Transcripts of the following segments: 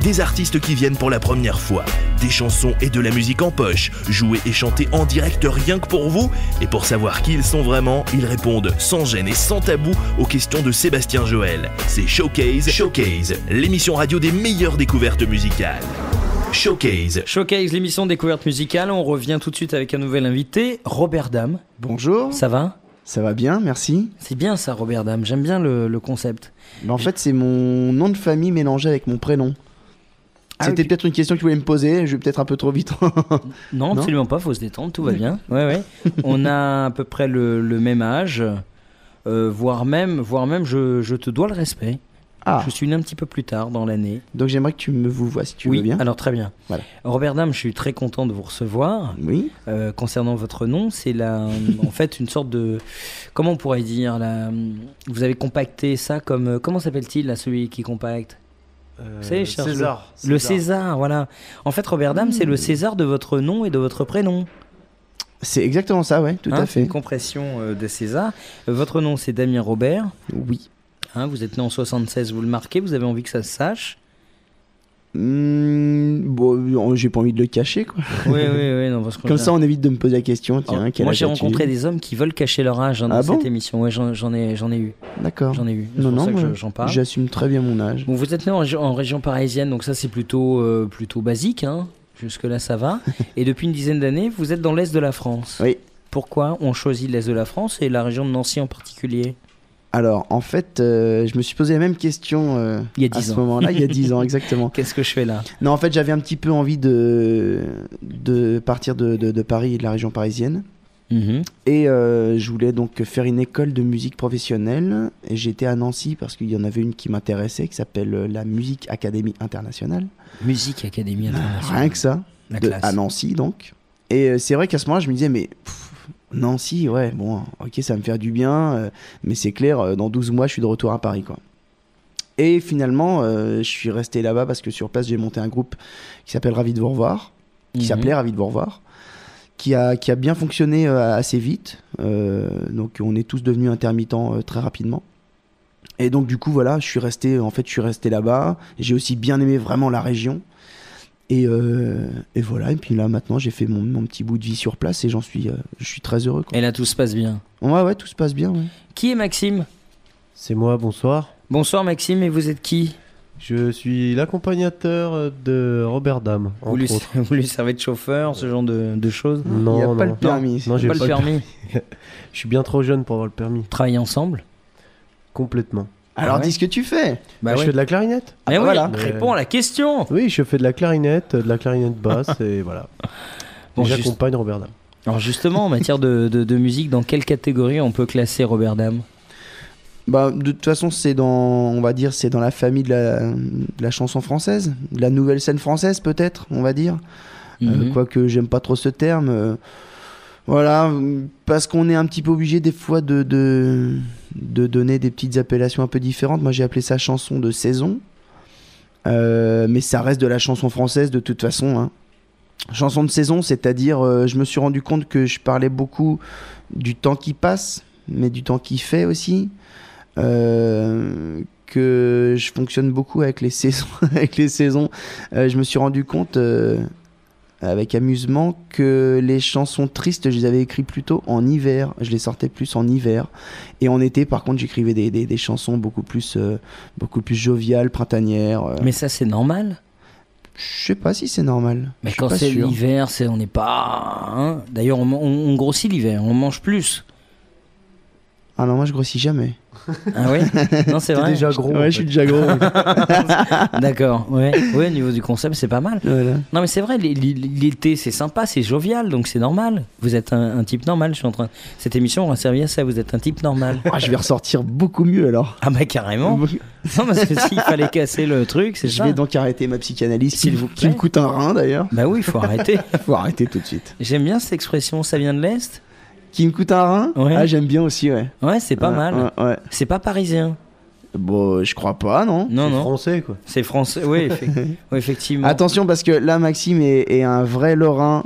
Des artistes qui viennent pour la première fois, des chansons et de la musique en poche, jouées et chantées en direct rien que pour vous. Et pour savoir qui ils sont vraiment, ils répondent sans gêne et sans tabou aux questions de Sébastien Joël. C'est Showcase, l'émission radio des meilleures découvertes musicales. Showcase, l'émission découverte musicale. On revient tout de suite avec un nouvel invité, Robert Dame. Bonjour. Ça va ? Ça va bien, merci. C'est bien ça, Robert Dame. J'aime bien le concept. En fait, c'est mon nom de famille mélangé avec mon prénom. C'était peut-être une question que tu voulais me poser. Je vais peut-être un peu trop vite. Non, absolument pas. Faut se détendre. Tout va bien. Ouais. On a à peu près le même âge, voire même, je te dois le respect. Ah. Je suis né un petit peu plus tard dans l'année. Donc j'aimerais que tu me vous vois si tu veux bien. Alors très bien. Voilà. Robert Dame, je suis très content de vous recevoir. Oui. Concernant votre nom, c'est en fait une sorte de, comment on pourrait dire, vous avez compacté ça comme, comment s'appelle-t-il là, celui qui compacte? Vous savez, César. Le César, voilà. En fait, Robert Dame, c'est le César de votre nom et de votre prénom. C'est exactement ça, ouais, tout à fait. Une compression de César. Votre nom, c'est Damien Robert. Oui. Vous êtes né en 76, vous le marquez, vous avez envie que ça se sache? Bon, j'ai pas envie de le cacher, quoi. Oui, non, parce que comme ça, on évite de me poser la question. Tiens, moi, j'ai rencontré des hommes qui veulent cacher leur âge dans cette émission. Ouais, j'en ai eu. D'accord. J'en ai eu. Non, pour ça que j'en parle. J'assume très bien mon âge. Bon, vous êtes né en région parisienne, donc ça, c'est plutôt basique. Jusque-là, ça va. Et depuis une dizaine d'années, vous êtes dans l'Est de la France. Oui. Pourquoi on choisit l'Est de la France et la région de Nancy en particulier? Alors, en fait, je me suis posé la même question il y a 10 ans. À ce moment-là, il y a 10 ans, exactement. Qu'est-ce que je fais là? Non, en fait, j'avais un petit peu envie de partir de Paris et de la région parisienne. Et je voulais donc faire une école de musique professionnelle. Et j'étais à Nancy parce qu'il y en avait une qui m'intéressait, qui s'appelle la Musique Académie Internationale. Musique Académie Internationale. Rien que ça, à Nancy donc. Et c'est vrai qu'à ce moment-là, je me disais, mais... Nancy, ouais, bon, ok, ça va me faire du bien, mais c'est clair, dans 12 mois, je suis de retour à Paris, quoi. Et finalement, je suis resté là-bas parce que sur place, j'ai monté un groupe qui s'appelle Ravi de vous revoir, qui s'appelait Ravi de vous revoir, qui a bien fonctionné assez vite. Donc, on est tous devenus intermittents très rapidement. Et donc, du coup, voilà, je suis resté là-bas. J'ai aussi bien aimé vraiment la région. Et voilà, et puis là maintenant j'ai fait mon petit bout de vie sur place et je suis très heureux, quoi. Et là tout se passe bien? Ouais, tout se passe bien, ouais. Qui est Maxime? C'est moi, bonsoir. Bonsoir Maxime, et vous êtes qui? Je suis l'accompagnateur de Robert Dame, vous lui servez de chauffeur, ce genre de choses? Non, il n'y a pas le permis. Non, j'ai pas le permis. Je suis bien trop jeune pour avoir le permis. Travailler ensemble? Complètement. Alors dis ce que tu fais. Je fais de la clarinette. Oui, voilà. Réponds à la question. Oui, je fais de la clarinette basse et voilà. Bon, j'accompagne Robert Dame. Alors justement, en matière de musique, dans quelle catégorie on peut classer Robert Dame? De toute façon, c'est dans la famille de la chanson française, de la nouvelle scène française peut-être, on va dire. Quoique j'aime pas trop ce terme. Voilà, parce qu'on est un petit peu obligé des fois de donner des petites appellations un peu différentes. Moi j'ai appelé ça chanson de saison, mais ça reste de la chanson française de toute façon, Chanson de saison, c'est-à-dire je me suis rendu compte que je parlais beaucoup du temps qui passe, mais du temps qui fait aussi, que je fonctionne beaucoup avec les saisons. Je me suis rendu compte avec amusement que les chansons tristes, je les avais écrites plutôt en hiver. Je les sortais plus en hiver. Et en été, par contre, j'écrivais des chansons beaucoup plus joviales, printanières. Mais ça, c'est normal? Je sais pas si c'est normal. Mais quand c'est l'hiver, on n'est pas... D'ailleurs, on grossit l'hiver, on mange plus. Ah non, moi je grossis jamais. Ah oui? Non, c'est vrai. T'es déjà gros. Ouais, je suis déjà gros. D'accord, ouais, au niveau du concept, c'est pas mal. Voilà. Non, mais c'est vrai, l'été, c'est sympa, c'est jovial, donc c'est normal. Vous êtes un type normal, Cette émission aura servi à ça, vous êtes un type normal. Je vais ressortir beaucoup mieux alors. Ah bah carrément. Non, parce que s'il fallait casser le truc, c'est ça. Je vais donc arrêter ma psychanalyse, s'il vous plaît. Qui me coûte un rein d'ailleurs. Bah oui, il faut arrêter. Faut arrêter tout de suite. J'aime bien cette expression, ça vient de l'Est? Qui me coûte un rein? Ouais. Ah, j'aime bien aussi, ouais. Ouais, c'est pas mal. Ouais. C'est pas parisien. Bon, je crois pas, non. Non. C'est français, quoi. C'est français, oui, effectivement. Attention, parce que là, Maxime est un vrai Lorrain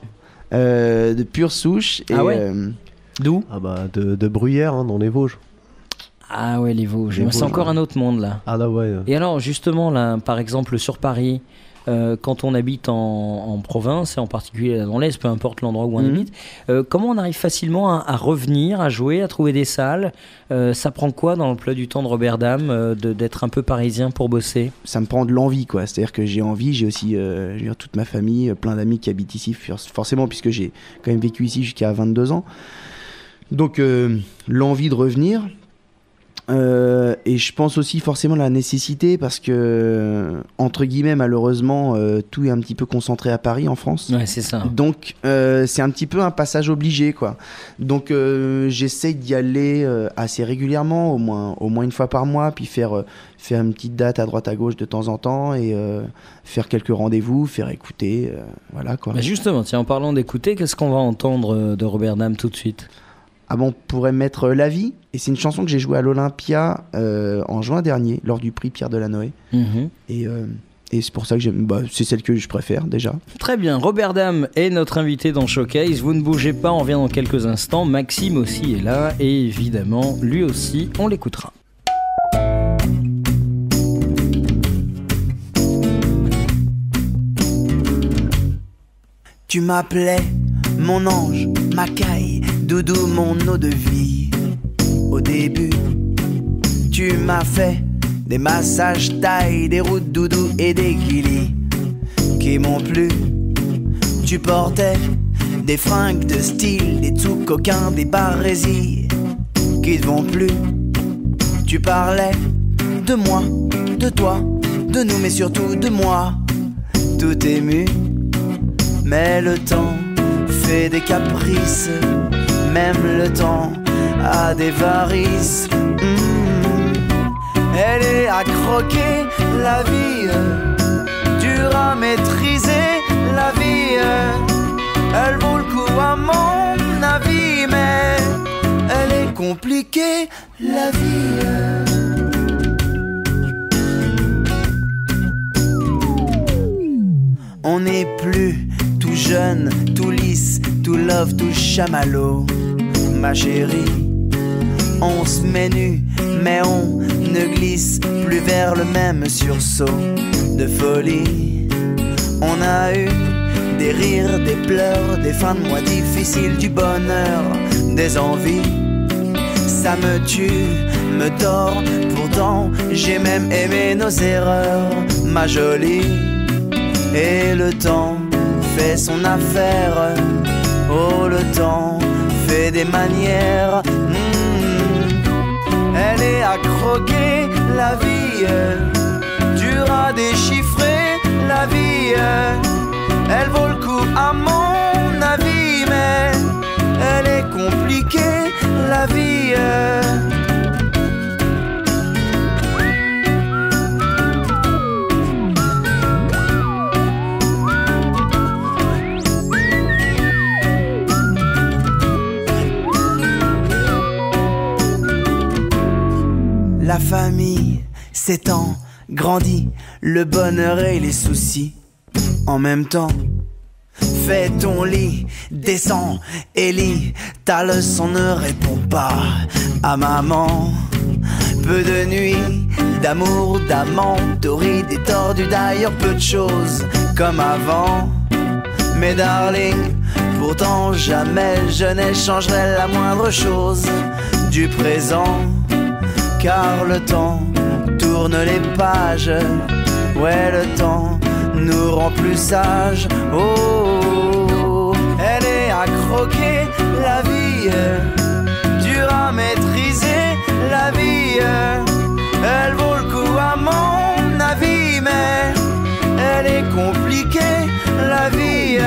de pure souche. Et, ah ouais D'où? Ah bah, de Bruyères, dans les Vosges. Ah ouais, les Vosges. C'est encore un autre monde là. Ah là ouais. Et alors justement là, par exemple sur Paris, quand on habite en province et en particulier dans l'Est, peu importe l'endroit où on habite, comment on arrive facilement à revenir, à jouer, à trouver des salles? Ça prend quoi dans le plat du temps de Robert Dame d'être un peu parisien pour bosser? Ça me prend de l'envie, quoi. C'est-à-dire que j'ai envie, j'ai aussi je veux dire, toute ma famille, plein d'amis qui habitent ici, forcément, puisque j'ai quand même vécu ici jusqu'à 22 ans. Donc l'envie de revenir. Et je pense aussi forcément la nécessité parce que entre guillemets malheureusement tout est un petit peu concentré à Paris en France. Ouais, c'est ça. Donc c'est un petit peu un passage obligé, quoi. Donc j'essaye d'y aller assez régulièrement, au moins une fois par mois, puis faire une petite date à droite à gauche de temps en temps et faire quelques rendez-vous, faire écouter, voilà quoi. Bah justement, tiens, en parlant d'écouter, qu'est-ce qu'on va entendre de Robert Dame tout de suite? Ah bon, on pourrait mettre La Vie, et c'est une chanson que j'ai jouée à l'Olympia en juin dernier, lors du prix Pierre Delanoë. Et c'est pour ça que j'aime, c'est celle que je préfère déjà. Très bien, Robert Dame est notre invité dans Showcase. Vous ne bougez pas, on revient dans quelques instants. Maxime aussi est là, et évidemment, lui aussi, on l'écoutera. Tu m'appelais mon ange, ma caille, doudou, mon eau de vie. Au début, tu m'as fait des massages taille, des routes doudou et des guilis qui m'ont plu. Tu portais des fringues de style, des tout coquins, des barésies qui te vont plus. Tu parlais de moi, de toi, de nous, mais surtout de moi, tout ému. Mais le temps fait des caprices, même le temps a des varices. Elle est à croquer la vie, dure à maîtriser la vie. Elle vaut le coup à mon avis, mais elle est compliquée la vie. On n'est plus tout jeune, tout lisse, tout love, tout chamallow, ma chérie. On se met nu, mais on ne glisse plus vers le même sursaut de folie. On a eu des rires, des pleurs, des fins de mois difficiles, du bonheur, des envies. Ça me tue, me tord, pourtant j'ai même aimé nos erreurs, ma jolie. Et le temps fait son affaire, oh le temps fait des manières. Elle est à croquer la vie, dure à déchiffrer la vie. Elle vaut le coup à mon avis, mais elle est compliquée la vie. La famille s'étend, grandit, le bonheur et les soucis en même temps. Fais ton lit, descends et lis, ta leçon ne répond pas à maman. Peu de nuits, d'amour, d'amants, torrides et tordus, d'ailleurs peu de choses comme avant. Mais darling, pourtant jamais je n'échangerai la moindre chose du présent. Car le temps tourne les pages, ouais le temps nous rend plus sages. Oh, elle est à croquer la vie, dure à maîtriser la vie. Elle vaut le coup à mon avis, mais elle est compliquée la vie.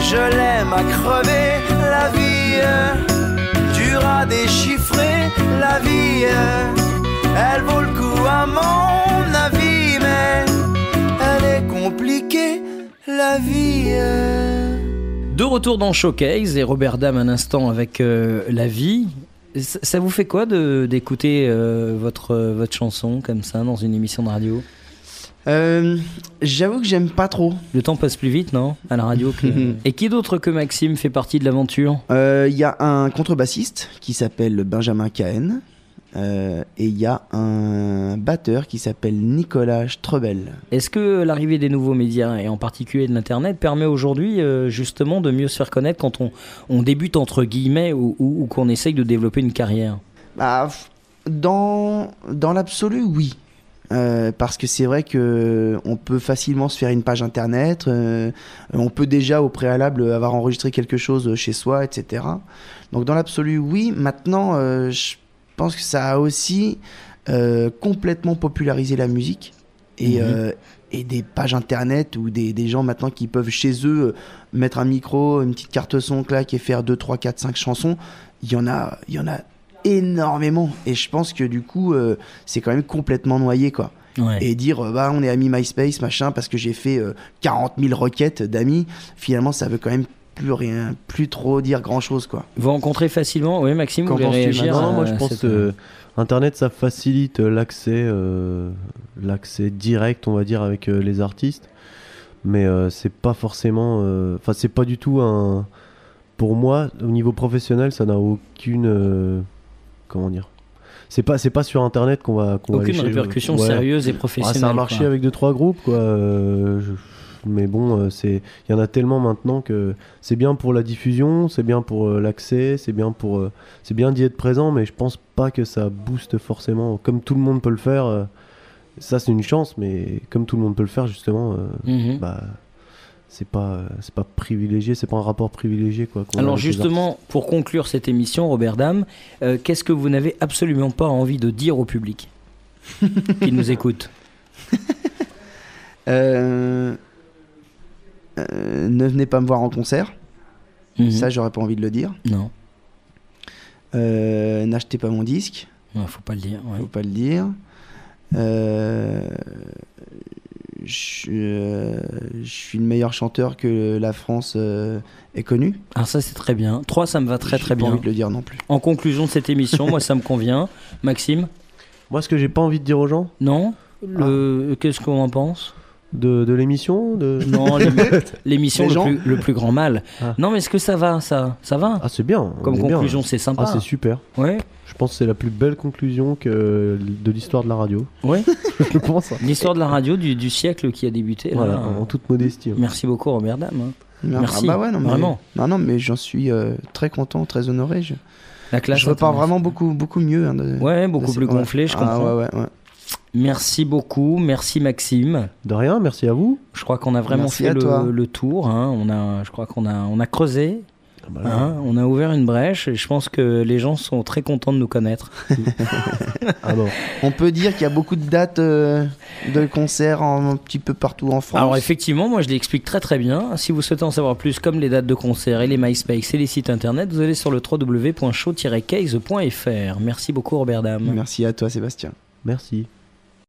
Je l'aime à crever la vie, dure à déchiffrer la vie. Elle vaut le coup à mon avis, mais elle est compliquée la vie. De retour dans Showcase et Robert Dame un instant avec La Vie. Ça vous fait quoi d'écouter votre chanson comme ça dans une émission de radio? J'avoue que j'aime pas trop. Le temps passe plus vite, non? À la radio que... Et qui d'autre que Maxime fait partie de l'aventure? Y a un contrebassiste qui s'appelle Benjamin Cahen et il y a un batteur qui s'appelle Nicolas Strebel. Est-ce que l'arrivée des nouveaux médias, et en particulier de l'Internet, permet aujourd'hui justement de mieux se faire connaître quand on débute entre guillemets ou qu'on essaye de développer une carrière? Dans l'absolu, oui. Parce que c'est vrai qu'on peut facilement se faire une page internet, on peut déjà au préalable avoir enregistré quelque chose chez soi, etc. Donc dans l'absolu, oui. Maintenant, je pense que ça a aussi complètement popularisé la musique et des pages internet ou des gens maintenant qui peuvent chez eux mettre un micro, une petite carte son, claque et faire 2, 3, 4, 5 chansons. Il y en a énormément, et je pense que du coup c'est quand même complètement noyé, quoi. Ouais. Et dire on est amis MySpace machin parce que j'ai fait 40 000 requêtes d'amis, finalement ça veut quand même plus trop dire grand chose, quoi. Vous rencontrez facilement, oui, Maxime, vous voulez réagir? Non, moi je pense que Internet ça facilite l'accès direct, on va dire, avec les artistes, mais c'est pas forcément c'est pas du tout pour moi au niveau professionnel, ça n'a aucune comment dire, c'est pas sur internet qu'on va aucune répercussion sérieuse et professionnelle. C'est un marché avec 2-3 groupes, quoi. Mais bon, il y en a tellement maintenant que c'est bien pour la diffusion, c'est bien pour l'accès, c'est bien d'y être présent, mais je pense pas que ça booste forcément comme tout le monde peut le faire. Ça c'est une chance, mais comme tout le monde peut le faire justement, c'est pas privilégié, c'est pas un rapport privilégié, quoi. Alors justement, pour conclure cette émission, Robert Dame, qu'est-ce que vous n'avez absolument pas envie de dire au public qui nous écoute? Ne venez pas me voir en concert. Ça, j'aurais pas envie de le dire. Non. N'achetez pas mon disque. Non, faut pas le dire. Ouais. Faut pas le dire. Je suis le meilleur chanteur que la France ait connu. Ah, ça c'est très bien. 3, ça me va très bien. J'ai pas envie de le dire non plus. En conclusion de cette émission, moi ça me convient. Maxime? Moi, ce que j'ai pas envie de dire aux gens? Non. Qu'est-ce qu'on en pense? De l'émission Non, l'émission le plus grand mal. Non, mais est-ce que ça va, ça va? Ah, c'est bien. Comme conclusion, c'est sympa. Ah, c'est super. Ouais. Je pense que c'est la plus belle conclusion de l'histoire de la radio. Ouais. Je pense. L'histoire de la radio du siècle qui a débuté. Voilà, là, en toute modestie. Merci beaucoup, Robert Dame. Merci. Ah bah ouais, non, vraiment. Non, mais j'en suis très content, très honoré. La classe. Je repars vraiment beaucoup mieux. Beaucoup plus gonflé, je comprends. Ouais. Merci beaucoup, merci Maxime. De rien, merci à vous. Je crois qu'on a vraiment fait le tour. Je crois qu'on a creusé. On a ouvert une brèche et je pense que les gens sont très contents de nous connaître. On peut dire qu'il y a beaucoup de dates de concerts un petit peu partout en France. Alors effectivement, moi je l'explique très très bien. Si vous souhaitez en savoir plus, comme les dates de concerts et les MySpace et les sites internet, vous allez sur le www.show-case.fr. Merci beaucoup, Robert Dame. Merci à toi, Sébastien. Merci.